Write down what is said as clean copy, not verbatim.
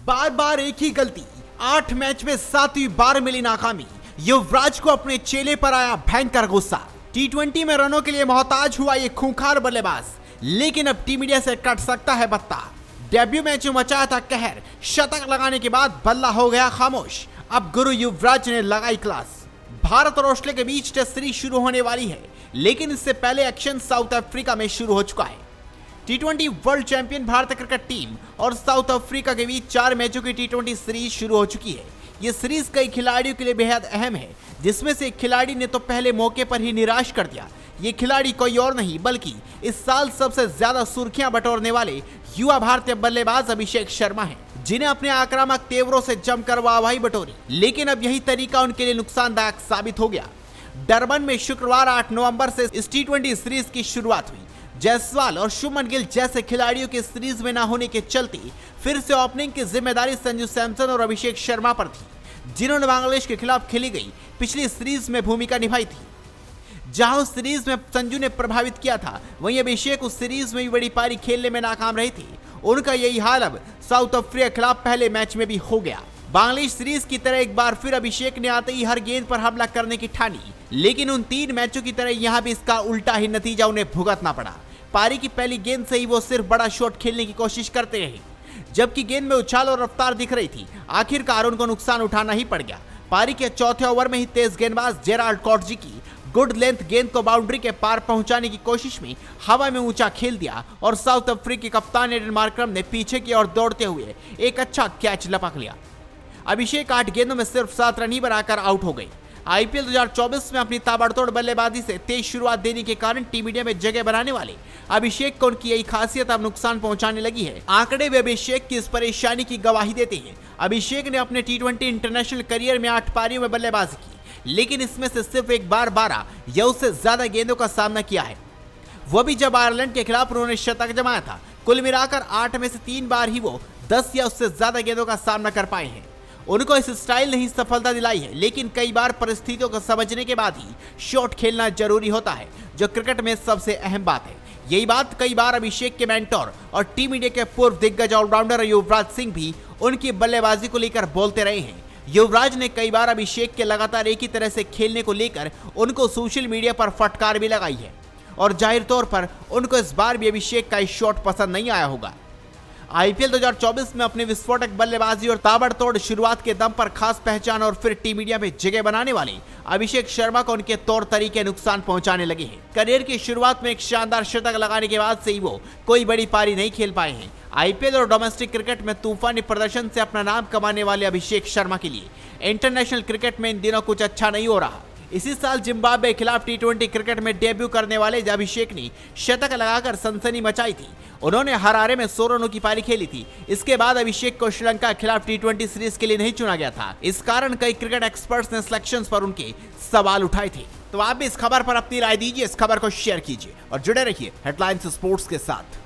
बार बार एक ही गलती, 8 मैच में 7वीं बार मिली नाकामी। युवराज को अपने चेले पर आया भयंकर गुस्सा। टी20 में रनों के लिए मोहताज हुआ ये खूंखार बल्लेबाज, लेकिन अब टीम इंडिया से कट सकता है बत्ता। डेब्यू मैच में मचाया था कहर, शतक लगाने के बाद बल्ला हो गया खामोश। अब गुरु युवराज ने लगाई क्लास। भारत और ऑस्ट्रेलिया के बीच टेस्ट सीरीज शुरू होने वाली है, लेकिन इससे पहले एक्शन साउथ अफ्रीका में शुरू हो चुका है। टी20 वर्ल्ड चैंपियन भारतीय क्रिकेट टीम और साउथ अफ्रीका के बीच 4 मैचों की टी20 सीरीज शुरू हो चुकी है। ये सीरीज कई खिलाड़ियों के लिए बेहद अहम है, जिसमें से एक खिलाड़ी ने तो पहले मौके पर ही निराश कर दिया। ये खिलाड़ी कोई और नहीं बल्कि इस साल सबसे ज्यादा सुर्खियां बटोरने वाले युवा भारतीय बल्लेबाज अभिषेक शर्मा हैं, जिन्हें अपने आक्रामक तेवरों से जमकर वाहवाही बटोरी। लेकिन अब यही तरीका उनके लिए नुकसानदायक साबित हो गया। डरबन में शुक्रवार 8 नवंबर से इस टी20 सीरीज की शुरुआत हुई। जायसवाल और शुभमन गिल जैसे खिलाड़ियों के सीरीज में न होने के चलते फिर से ओपनिंग की जिम्मेदारी संजू सैमसन और अभिषेक शर्मा पर थी, जिन्होंने बांग्लादेश के खिलाफ खेली गई पिछली सीरीज में भूमिका निभाई थी। जहां उस सीरीज में संजू ने प्रभावित किया था, वहीं अभिषेक उस सीरीज में भी बड़ी पारी खेलने में नाकाम रहे थे। उनका यही हाल अब साउथ अफ्रीका के खिलाफ पहले मैच में भी हो गया। बांग्लादेश सीरीज की तरह एक बार फिर अभिषेक ने आते ही हर गेंद पर हमला करने की ठानी, लेकिन उन 3 मैचों की तरह यहां भी इसका उल्टा ही नतीजा उन्हें भुगतना पड़ा। पारी की पहली गेंद से ही वो सिर्फ बड़ा शॉट खेलने की कोशिश करते रहे, जबकि गेंद में उछाल और रफ्तार दिख रही थी। आखिरकार उनको नुकसान उठाना ही पड़ गया। पारी के चौथे ओवर में ही तेज गेंदबाज जेराल्ड कॉटजी की गुड लेंथ गेंद को बाउंड्री के पार पहुंचाने की कोशिश में हवा में ऊंचा खेल दिया और साउथ अफ्रीका के कप्तान एडन मार्करम ने पीछे की ओर दौड़ते हुए एक अच्छा कैच लपक लिया। अभिषेक 8 गेंदों में सिर्फ 7 रन ही बनाकर आउट हो गए। आईपीएल 2024 में अपनी ताबड़तोड़ बल्लेबाजी से तेज शुरुआत देने के कारण टीम इंडिया में जगह बनाने वाले अभिषेक को उनकी यही खासियत अब नुकसान पहुंचाने लगी है। आंकड़े भी अभिषेक की इस परेशानी की गवाही देते हैं। अभिषेक ने अपने टी20 इंटरनेशनल करियर में 8 पारियों में बल्लेबाजी की, लेकिन इसमें से सिर्फ एक बार 12 या उससे ज्यादा गेंदों का सामना किया है, वो भी जब आयरलैंड के खिलाफ उन्होंने शतक जमाया था। कुल मिलाकर 8 में से 3 बार ही वो 10 या उससे ज्यादा गेंदों का सामना कर पाए हैं। उनको इस स्टाइल ने ही सफलता दिलाई है, लेकिन कई बार परिस्थितियों को समझने के बाद ही शॉट खेलना जरूरी होता है, जो क्रिकेट में सबसे अहम बात है। यही बात कई बार अभिषेक के मेंटोर और टीम इंडिया के पूर्व दिग्गज ऑलराउंडर युवराज सिंह भी उनकी बल्लेबाजी को लेकर बोलते रहे हैं। युवराज ने कई बार अभिषेक के लगातार एक ही तरह से खेलने को लेकर उनको सोशल मीडिया पर फटकार भी लगाई है, और जाहिर तौर पर उनको इस बार भी अभिषेक का शॉट पसंद नहीं आया होगा। आईपीएल 2024 में अपनी विस्फोटक बल्लेबाजी और ताबड़तोड़ शुरुआत के दम पर खास पहचान और फिर टीम इंडिया में जगह बनाने वाले अभिषेक शर्मा को उनके तौर तरीके नुकसान पहुंचाने लगे हैं। करियर की शुरुआत में एक शानदार शतक लगाने के बाद से ही वो कोई बड़ी पारी नहीं खेल पाए हैं। आईपीएल और डोमेस्टिक क्रिकेट में तूफानी प्रदर्शन से अपना नाम कमाने वाले अभिषेक शर्मा के लिए इंटरनेशनल क्रिकेट में इन दिनों कुछ अच्छा नहीं हो रहा। इसी साल जिम्बाब्वे के खिलाफ टी20 क्रिकेट में डेब्यू करने वाले अभिषेक ने शतक लगाकर सनसनी मचाई थी। उन्होंने हरारे में 100 रनों की पारी खेली थी। इसके बाद अभिषेक को श्रीलंका के खिलाफ टी20 सीरीज के लिए नहीं चुना गया था। इस कारण कई क्रिकेट एक्सपर्ट्स ने सिलेक्शंस पर उनके सवाल उठाए थे। तो आप भी इस खबर पर अपनी राय दीजिए, इस खबर को शेयर कीजिए और जुड़े रहिए हेडलाइंस स्पोर्ट्स के साथ।